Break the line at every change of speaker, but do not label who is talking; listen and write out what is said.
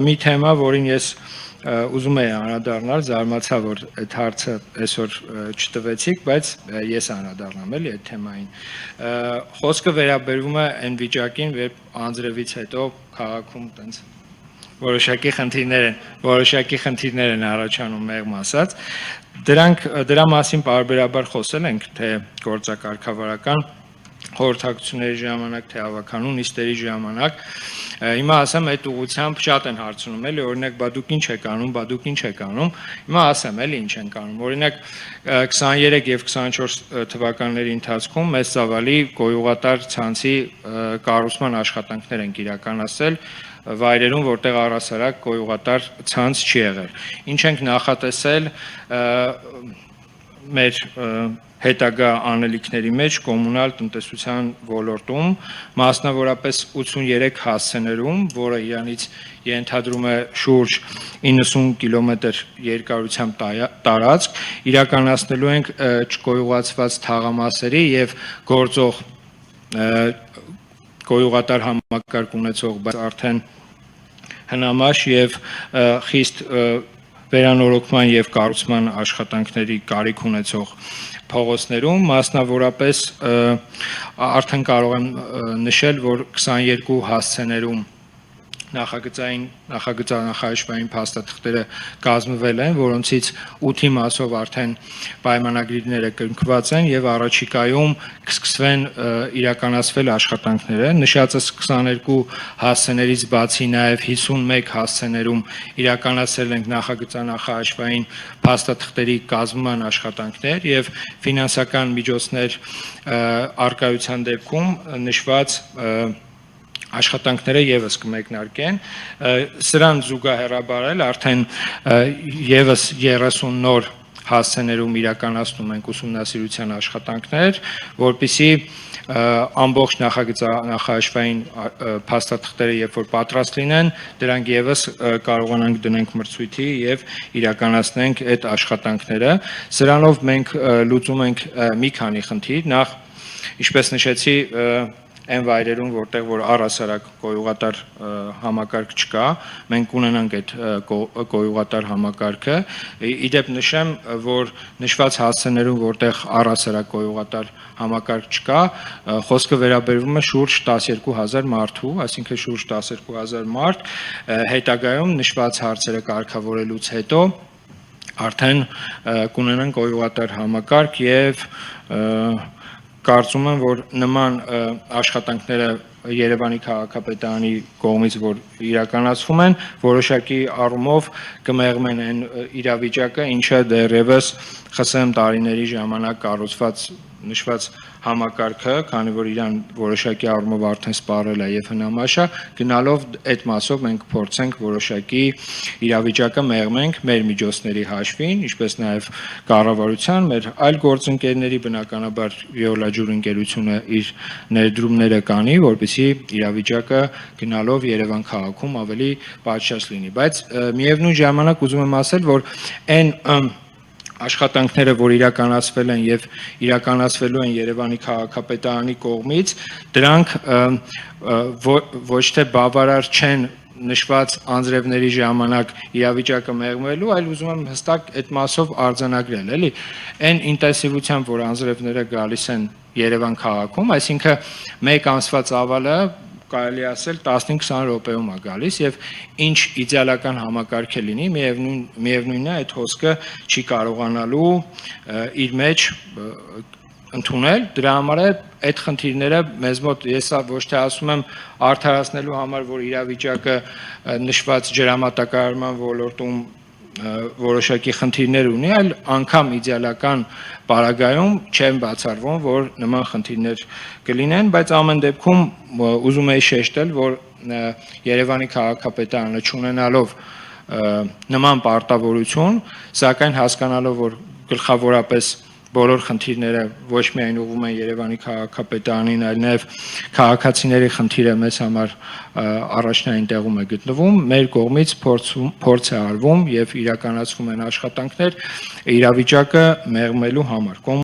Մի թեմա, որին ես ուզում եի անդրադառնալ, զարմացա, որ այդ հարցը այսօր չտվեցիք, բայց ես անդրադառնամ էլի այդ թեմային։ Խոսքը վերաբերվում է այն վիճակին, երբ անձրևից հետո քաղաքում տենց որոշակի խնդիրներ են առաջանում, մեղմ ասած։ Դրա մասին պարբերաբար խոսել ենք, թե գործակարգավարական խորհրդակցությունների ժամանակ, թե հավաքանուն նիստերի ժամանակ։ Հիմա ասեմ, այդ ուղղությամբ շատ են հարցնում, էլի, օրինակ, բա դուք ինչ եք անում, հիմա ասեմ, էլի ինչ ենք անում։ Օրինակ 23 եւ 24 թվականների ընթացքում մեծ ծավալի գոյուղատար ցանցի կառուցման աշխատանքներ են իրականացել վայրերում, որտեղ առհասարակ գոյուղատար ցանց չի եղել։ Ինչ ենք նախատեսել մեր հետագա անելիքների մեջ կոմունալ տնտեսության ոլորտում, մասնավորապես 83 հասցեներում, որը իրանից ենթադրում է շուրջ 90 կիլոմետր երկարությամբ տարածք, իրականացնելու ենք չգոյուղացված թաղամասերի եւ գործող գոյուղատար համակարգ ունեցող, բայց արդեն հնամաշ եւ խիստ վերանորոգման եւ կառուցման աշխատանքների կարիք ունեցող փողոցներում, մասնավորապես արդեն կարող եմ նշել, որ 22 հասցեներում նախագծային փաստաթղթերը կազմվել են, որոնցից 8-ի մասով արդեն պայմանագրիրները կնքված են եւ առաջիկայում կսկսվեն իրականացվել աշխատանքները։ Նշածս 22 հասցեներից բացի նաեւ 51 հասցեներում իրականացել ենք նախագծանախաշվային փաստաթղթերի կազմման աշխատանքներ եւ ֆինանսական միջոցներ արկայության դեպքում նշված աշխատանքները եւս կմեկնարկեն։ Սրան զուգահեռաբար արդեն եւս 30 նոր հասցեներում իրականացնում ենք ուսումնասիրության աշխատանքներ, որպեսզի ամբողջ նախագծանախաշվային փաստաթղթերը երբ որ պատրաստ լինեն, դրանք եւս կարողանանք դնենք մրցույթի եւ իրականացնենք այդ աշխատանքները։ Սրանով մենք լուծում ենք մի քանի խնդիր։ Նախ, ինչպես նշեցի, այն վայրերում, որտեղ որ առհասարակ գոյուղատար համակարգ չկա, մենք ունենանք այդ գոյուղատար համակարգը։ Իդեպ նշեմ, որ նշված հասցեներում, որտեղ առհասարակ գոյուղատար համակարգ չկա, խոսքը վերաբերվում է շուրջ 12000 մարդու, այսինքն շուրջ 12000 մարդ, հետագայում նշված հարցերը կարգավորելուց հետո արդեն կունենան գոյուղատար համակարգ եւ կարծում եմ, որ նման աշխատանքները Երևանի քաղաքապետարանի կողմից, որ իրականացվում են, որոշակի առումով կմեղմեն այն իրավիճակը, ինչը դեռևս ԽՍՀՄ տարիների ժամանակ կառուցված նշված համակարգը, քանի որ իրան որոշակի առումով արդեն սպառել է եւ հնամաշ է, գնալով այդ մասով մենք փորձենք որոշակի իրավիճակը մեղմենք մեր միջոցների հաշվին, ինչպես նաեւ կառավարության, մեր այլ գործընկերների, բնականաբար Վիոլա ջուր ընկերությունը իր ներդրումները կանի, որպեսզի իրավիճակը գնալով Երևան քաղաքում ավելի պատշաճ լինի, բայց միևնույն ժամանակ ուզում եմ ասել, որ այն աշխատանքները, որ իրականացվել են եւ իրականացվելու են Երևանի քաղաքապետարանի կողմից, դրանք ոչ թե բավարար չեն նշված անձրևների ժամանակ իրավիճակը մեղմելու, այլ ուզում եմ հստակ այդ մասով արձանագրել, էլի, այն ինտենսիվությամբ, որ անձրևները գալիս են Երևան քաղաքում, այսինքն մեկ ամսվա ծավալը կարելի ասել 15-20 րոպեում է գալիս եւ ինչ իդեալական համակարգ է լինի, միևնույնն է այդ հոսքը չի կարողանալու իր մեջ ընդունել, դրա համար է այդ խնդիրները մեզ մոտ, ես ոչ թե ասում եմ արդարացնելու համար, որ իրավիճակը նշված ջրամատակարարման ոլորտում որոշակի խնդիրներ ունի, այլ անգամ իդեալական պարագայում չեն բացառվում, որ նման խնդիրներ կլինեն, բայց ամեն դեպքում ուզում եի շեշտել, որ Երևանի քաղաքապետարանը չունենալով նման պարտավորություն, սակայն հասկանալով, որ գլխավորապես բոլոր խնդիրները ոչ միայն ուղղվում են Երևանի քաղաքապետարանին, այլ նաև քաղաքացիների խնդիրը մեզ համար առաջնային տեղում է գտնվում, մեր կողմից փորձ է արվում եւ իրականացվում են աշխատանքներ իրավիճակը մեղմելու համար։